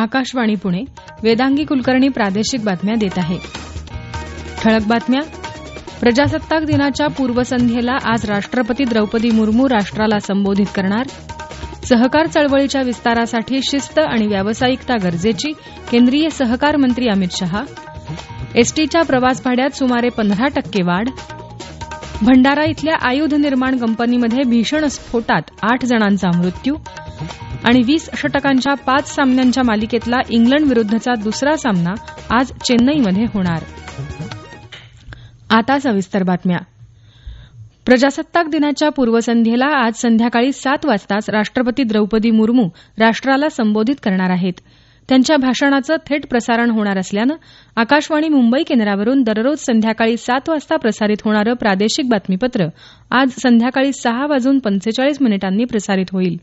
आकाशवाणी पुणे. वेदांगी कुलकर्णी प्रादेशिक बातम्या देत आहे. ठळक बातम्या. प्रजासत्ताक दिनाच्या पूर्वसंध्येला आज राष्ट्रपती द्रौपदी मुर्मू राष्ट्राला संबोधित करणार. सहकार चळवळीच्या विस्तारासाठी शिस्त आणि व्यावसायिकता गरजेची, केंद्रीय सहकार मंत्री अमित शहा. एसटीच्या प्रवास भाड्यात सुमारे 15% वाढ. भंडारा इथल्या आयुध निर्माण कंपनीमध्ये भीषण स्फोटात 8 जणांचा मृत्यू. आणि 20 षटकांच्या 5 सामन्यांच्या मालिकेतला इंग्लंड विरुद्धचा दुसरा सामना आज चेन्नईमध्ये होणार. आता सविस्तर बातम्या. प्रजासत्ताक दिनाच्या पूर्वसंध्येला आज संध्याकाळी 7 वाजताच राष्ट्रपती द्रौपदी मुर्मू राष्ट्राला संबोधित करणार आहेत. त्यांच्या भाषणाचं थेट प्रसारण होणार असल्यानं आकाशवाणी मुंबई केंद्रावरून दररोज संध्याकाळी 7 वाजता प्रसारित होणारं प्रादेशिक बातमीपत्र आज संध्याकाळी 6:45 प्रसारित होईल.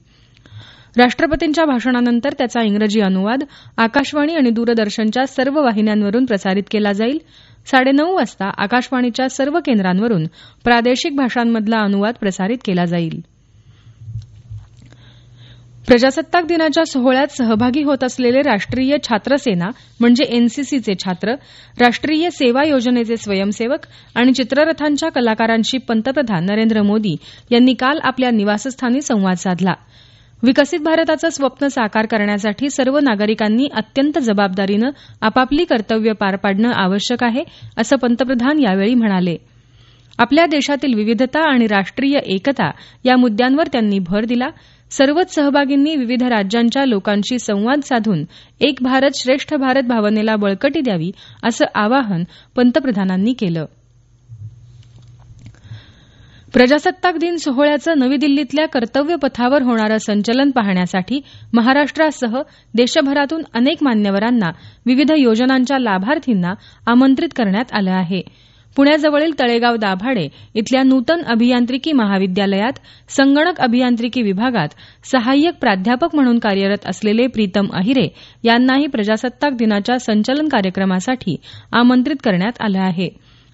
राष्ट्रपतींच्या भाषणानंतर त्याचा इंग्रजी अनुवाद आकाशवाणी आणि दूरदर्शनच्या सर्व वाहिन्यांवरून प्रसारित केला जाईल. 9:30 वाजता आकाशवाणीच्या सर्व केंद्रांवरून प्रादेशिक भाषांमधला अनुवाद प्रसारित केला जाईल. प्रजासत्ताक दिनाच्या सोहळ्यात सहभागी होत असलेले राष्ट्रीय छात्र सेना म्हणजे एनसीसीचे छात्र, राष्ट्रीय सेवा योजनेचे स्वयंसेवक आणि चित्ररथांच्या कलाकारांशी पंतप्रधान नरेंद्र मोदी यांनी काल आपल्या निवासस्थानी संवाद साधला. विकसित भारताचं स्वप्न साकार करण्यासाठी सर्व नागरिकांनी अत्यंत जबाबदारीनं आपापली कर्तव्य पार पाडणं आवश्यक आहे, असं पंतप्रधान यावेळी म्हणाले. आपल्या देशातील विविधता आणि राष्ट्रीय एकता या मुद्द्यांवर त्यांनी भर दिला. सर्वच सहभागींनी विविध राज्यांच्या लोकांशी संवाद साधून एक भारत श्रेष्ठ भारत भावनेला बळकटी द्यावी, असं आवाहन पंतप्रधानांनी केलं. प्रजासत्ताक दिन सोहळ्याचं नवी दिल्लीतल्या कर्तव्य पथावर होणारं संचलन पाहण्यासाठी महाराष्ट्रासह देशभरातून अनेक मान्यवरांना विविध योजनांच्या लाभार्थींना आमंत्रित करण्यात आलं आहे. पुण्याजवळील तळेगाव दाभाडे इथल्या नूतन अभियांत्रिकी महाविद्यालयात संगणक अभियांत्रिकी विभागात सहाय्यक प्राध्यापक म्हणून कार्यरत असलेले प्रीतम अहिरे यांनाही प्रजासत्ताक दिनाच्या संचलन कार्यक्रमासाठी आमंत्रित करण्यात आलं आहे.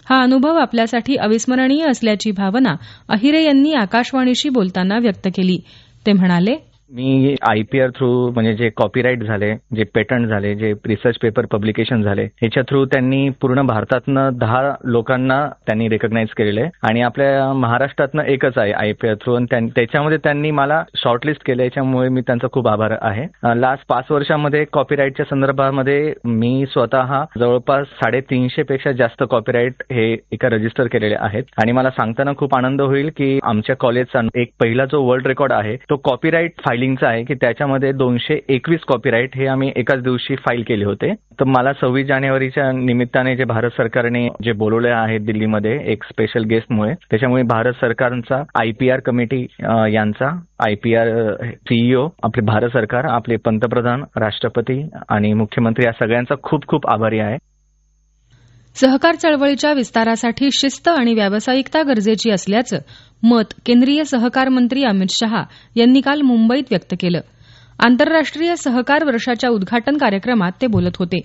हा अनुभव आपल्यासाठी अविस्मरणीय असल्याची भावना अहिरे यांनी आकाशवाणीशी बोलताना व्यक्त केली. ते म्हणाले, मी आयपीआर थ्रू म्हणजे जे कॉपीराईट झाले, जे पेटंट झाले, जे रिसर्च पेपर पब्लिकेशन झाले, ह्याच्या थ्रू त्यांनी पूर्ण भारतातनं 10 लोकांना त्यांनी रेकग्नाइज केलेले आहे आणि आपल्या महाराष्ट्रातनं एकच आहे आयपीआर थ्रू आणि त्याच्यामध्ये त्यांनी मला शॉर्टलिस्ट केलं. याच्यामुळे मी त्यांचा खूप आभार आहे. लास्ट 5 वर्षामध्ये कॉपीराईटच्या संदर्भामध्ये मी स्वतः जवळपास 350 पेक्षा जास्त कॉपीराईट हे एका रजिस्टर केलेले आहेत आणि मला सांगताना खूप आनंद होईल की आमच्या कॉलेजचा एक पहिला जो वर्ल्ड रेकॉर्ड आहे तो कॉपीराईट फायलिंगचा आहे की त्याच्यामध्ये 221 कॉपीराईट हे आम्ही एकाच दिवशी फाईल केले होते. तर मला 26 जानेवारीच्या निमित्ताने जे भारत सरकारने जे बोलवले आहे दिल्लीमध्ये एक स्पेशल गेस्टमुळे, त्याच्यामुळे भारत सरकारचा आयपीआर कमिटी यांचा आयपीआर सीईओ आपले भारत सरकार, आपले पंतप्रधान, राष्ट्रपती आणि मुख्यमंत्री या सगळ्यांचा खूप खूप आभारी आहे. सहकार चळवळीच्या विस्तारासाठी शिस्त आणि व्यावसायिकता गरजेची असल्याचं मत केंद्रीय सहकार मंत्री अमित शहा यांनी काल मुंबईत व्यक्त केलं. आंतरराष्ट्रीय सहकार वर्षाच्या उद्घाटन कार्यक्रमात ते बोलत होते.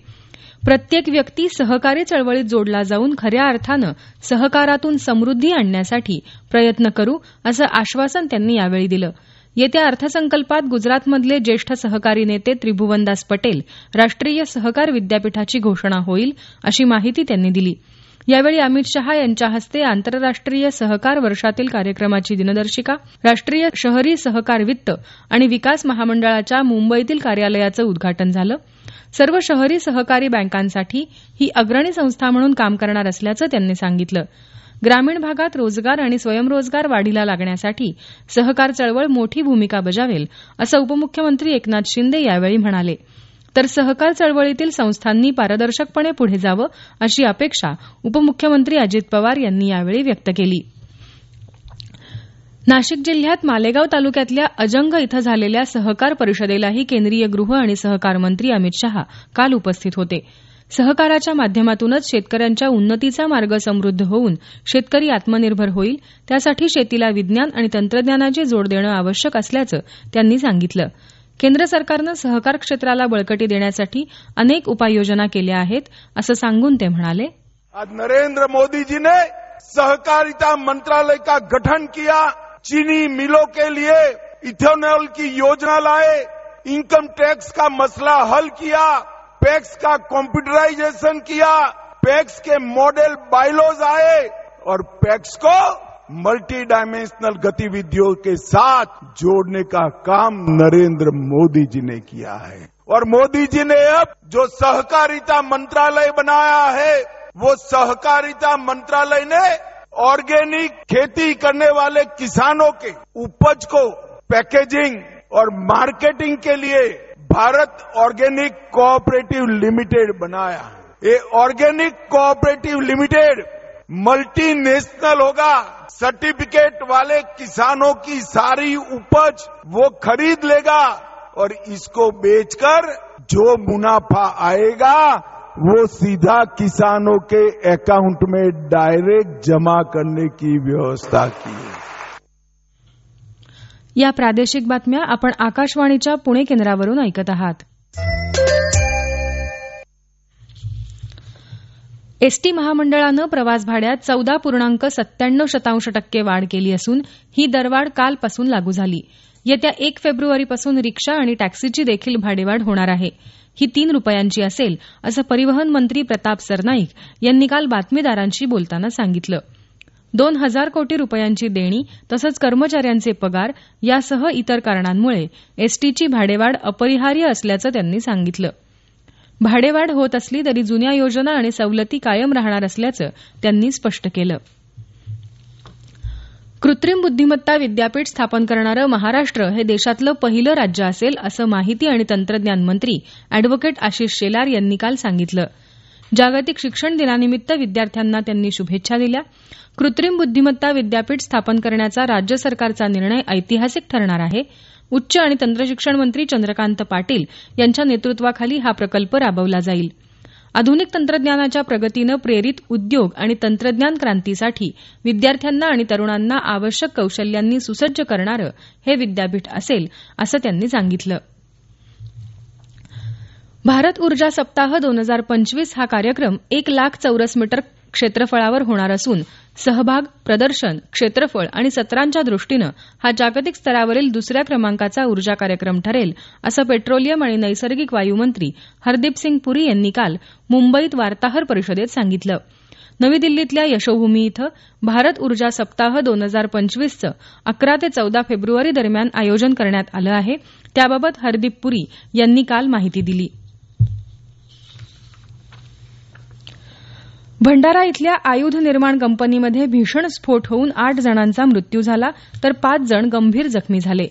प्रत्येक व्यक्ती सहकारी चळवळीत जोडला जाऊन खऱ्या अर्थानं सहकारातून समृद्धी आणण्यासाठी प्रयत्न करू, असं आश्वासन त्यांनी यावेळी दिलं. येत्या अर्थसंकल्पात गुजरातमधले ज्येष्ठ सहकारी नेते त्रिभुवनदास पटेल राष्ट्रीय सहकार विद्यापीठाची घोषणा होईल, अशी माहिती त्यांनी दिली. यावेळी अमित शहा यांच्या हस्ते आंतरराष्ट्रीय सहकार वर्षातील कार्यक्रमाची दिनदर्शिका, राष्ट्रीय शहरी सहकार वित्त आणि विकास महामंडळाच्या मुंबईतील कार्यालयाचं उद्घाटन झालं. सर्व शहरी सहकारी बँकांसाठी ही अग्रणी संस्था म्हणून काम करणार असल्याचं त्यांनी सांगितलं. ग्रामीण भागात रोजगार आणि स्वयंरोजगार वाढीला लागण्यासाठी सहकार चळवळ मोठी भूमिका बजावेल, असं उपमुख्यमंत्री एकनाथ शिंदे यावेळी म्हणाले. तर सहकार चळवळीतील संस्थांनी पारदर्शकपणे पुढे जावं, अशी अपेक्षा उपमुख्यमंत्री अजित पवार यांनी यावेळी व्यक्त केली. नाशिक जिल्ह्यात मालेगाव तालुक्यातल्या अजंग इथं झालेल्या सहकार परिषदेलाही केंद्रीय गृह आणि सहकार मंत्री अमित शहा काल उपस्थित होते. सहकाराच्या माध्यमातूनच शेतकऱ्यांच्या उन्नतीचा मार्ग समृद्ध होऊन शेतकरी आत्मनिर्भर होईल, त्यासाठी शेतीला विज्ञान आणि तंत्रज्ञानाची जोड देणं आवश्यक असल्याचं त्यांनी सांगितलं. केंद्र सरकारनं सहकार क्षेत्राला बळकटी देण्यासाठी अनेक उपाययोजना केल्या आहेत, असं सांगून ते म्हणाले, आज नरेंद्र मोदी जी ने सहकारिता मंत्रालय का गठन किया, चीनी मिलों के लिए इथेनॉल की योजना लाए, इनकम टैक्स का मसला हल किया, पैक्स का कंप्यूटराइजेशन किया, पैक्स के मॉडल बायलॉज आए और पैक्स को मल्टी डायमेंशनल गतिविधियों के साथ जोड़ने का काम नरेंद्र मोदी जी ने किया है। और मोदी जी ने अब जो सहकारिता मंत्रालय बनाया है, वो सहकारिता मंत्रालय ने ऑर्गेनिक खेती करने वाले किसानों के उपज को पैकेजिंग और मार्केटिंग के लिए भारत ऑर्गेनिक कोऑपरेटिव लिमिटेड बनाया है। ये ऑर्गेनिक कोऑपरेटिव लिमिटेड मल्टीनेशनल होगा। सर्टिफिकेट वाले किसानों की सारी उपज वो खरीद लेगा और इसको बेचकर जो मुनाफा आएगा वो सीधा किसानों के अकाउंट में डायरेक्ट जमा करने की व्यवस्था की है। या प्रादेशिक बातम्या आपण आकाशवाणीच्या पुणे केंद्रावरून ऐकत आहात। एसटी महामंडळानं प्रवास भाड्यात 14.97% वाढ केली असून ही दरवाढ कालपासून लागू झाली। येत्या 1 फेब्रुवारीपासून रिक्षा आणि टॅक्सीची देखील भाडेवाढ होणार आहे। ही 3 रुपयांची असेल असं परिवहन मंत्री प्रताप सरनाईक यांनी काल बातमीदारांशी बोलताना सांगितलं। 2,000 कोटी रुपयांची देणी तसंच कर्मचाऱ्यांचे पगार यासह इतर कारणांमुळे एसटीची भाडेवाढ अपरिहार्य असल्याचं त्यांनी सांगितलं। भाडेवाढ होत असली तरी जुन्या योजना आणि सवलती कायम राहणार असल्याचं त्यांनी स्पष्ट केलं। कृत्रिम बुद्धिमत्ता विद्यापीठ स्थापन करणारं महाराष्ट्र हे देशातलं पहिलं राज्य असेल असं माहिती आणि तंत्रज्ञान मंत्री अॅडव्होकेट आशिष शेलार यांनी काल सांगितलं। जागतिक शिक्षण दिनानिमित्त विद्यार्थ्यांना त्यांनी शुभेच्छा दिल्या। कृत्रिम बुद्धिमत्ता विद्यापीठ स्थापन करण्याचा राज्य सरकारचा निर्णय ऐतिहासिक ठरणार आहे। उच्च आणि तंत्रशिक्षण मंत्री चंद्रकांत पाटील यांच्या नेतृत्वाखाली हा प्रकल्प राबवला जाईल। आधुनिक तंत्रज्ञानाच्या प्रगतीनं प्रेरित उद्योग आणि तंत्रज्ञान क्रांतीसाठी विद्यार्थ्यांना आणि तरुणांना आवश्यक कौशल्यांनी सुसज्ज करणारं हे विद्यापीठ असेल असं त्यांनी सांगितलं। भारत ऊर्जा सप्ताह 2025 हा कार्यक्रम 1 लाख चौरस मीटर क्षेत्रफळावर होणार असून सहभाग, प्रदर्शन, क्षेत्रफळ आणि सत्रांच्या दृष्टीनं हा जागतिक स्तरावरील दुसऱ्या क्रमांकाचा ऊर्जा कार्यक्रम ठरेल असं पेट्रोलियम आणि नैसर्गिक वायू मंत्री हरदीप सिंग पुरी यांनी काल मुंबईत वार्ताहर परिषदेत सांगितलं। नवी दिल्लीतल्या यशोभूमी इथं भारत ऊर्जा सप्ताह 2025चं 11 ते 14 फेब्रुवारी दरम्यान आयोजन करण्यात आलं आहे। त्याबाबत हरदीप पुरी यांनी काल माहिती दिली। भंडारा इथल्या आयुध निर्माण कंपनीमध्ये भीषण स्फोट होऊन 8 जणांचा मृत्यू झाला तर 5 जण गंभीर जखमी झाले।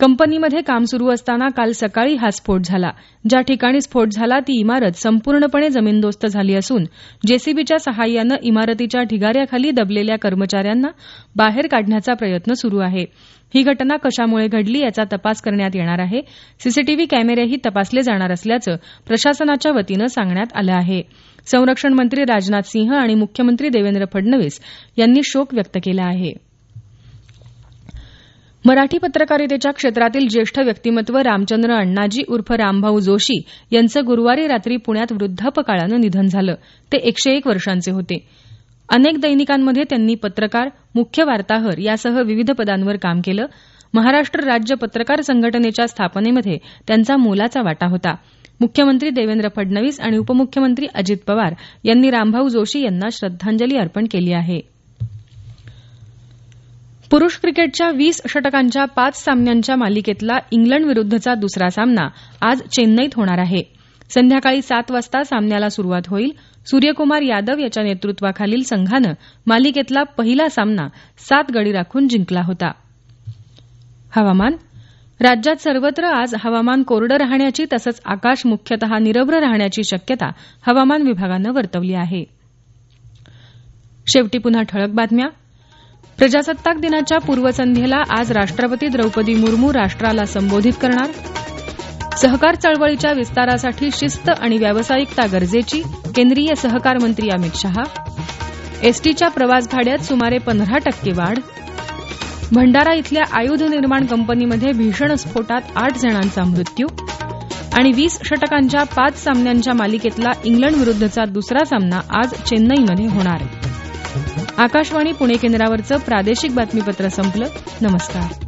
कंपनीमध्ये काम सुरू असताना काल सकाळी हा स्फोट झाला। ज्या ठिकाणी स्फोट झाला ती इमारत संपूर्णपणे जमीनदोस्त झाली असून जेसीबीच्या सहाय्यानं इमारतीच्या ढिगाऱ्याखाली दबलेल्या कर्मचाऱ्यांना बाहेर काढण्याचा प्रयत्न सुरू आहे। ही घटना कशामुळे घडली याचा तपास करण्यात येणार आहे। सीसीटीव्ही कॅमेरेही तपासले जाणार असल्याचं प्रशासनाच्या वतीनं सांगण्यात आलं आहे। संरक्षण मंत्री राजनाथ सिंह आणि मुख्यमंत्री देवेंद्र फडणवीस यांनी शोक व्यक्त केला आहे। मराठी पत्रकारितेच्या क्षेत्रातील ज्येष्ठ व्यक्तिमत्व रामचंद्र अण्णाजी उर्फ रामभाऊ जोशी यांचं गुरुवारी रात्री पुण्यात वृद्धापकाळानं निधन झालं। ते 101 वर्षांचे होते। अनेक दैनिकांमध्ये त्यांनी पत्रकार, मुख्य वार्ताहर यासह विविध पदांवर काम केलं। महाराष्ट्र राज्य पत्रकार संघटनेच्या स्थापनेमध्ये त्यांचा मोलाचा वाटा होता। मुख्यमंत्री देवेंद्र फडणवीस आणि उपमुख्यमंत्री अजित पवार यांनी रामभाऊ जोशी यांना श्रद्धांजली अर्पण केली आहे। पुरुष क्रिकेटच्या 20 षटकांच्या 5 सामन्यांच्या मालिकेतला इंग्लंड विरुद्धचा दुसरा सामना आज चेन्नईत होणार आहे। संध्याकाळी 7 वाजता सामन्याला सुरुवात होईल। सूर्यकुमार यादव याच्या नेतृत्वाखालील संघानं मालिकेतला पहिला सामना 7 गडी राखून जिंकला होता। हवामान राज्यात सर्वत्र आज हवामान कोरडं राहण्याची तसंच आकाश मुख्यतः निरभ्र राहण्याची शक्यता हवामान विभागानं वर्तवली आहे। शेवटी पुन्हा ठळक बातम्या। प्रजासत्ताक दिनाच्या पूर्वसंध्येला आज राष्ट्रपती द्रौपदी मुर्मू राष्ट्राला संबोधित करणार। सहकार चळवळीच्या विस्तारासाठी शिस्त आणि व्यावसायिकता गरजेची, केंद्रीय सहकार मंत्री अमित शहा। एसटीच्या प्रवास भाड्यात सुमारे 15% वाढ। भंडारा इथल्या आयुध निर्माण कंपनीमध्ये भीषण स्फोटात 8 जणांचा मृत्यू आणि 20 षटकांच्या 5 सामन्यांच्या मालिकेतला इंग्लंड विरुद्धचा दुसरा सामना आज चेन्नईमध्ये होणार। आकाशवाणी पुणे केंद्रावरचं प्रादेशिक बातमीपत्र संपलं। नमस्कार।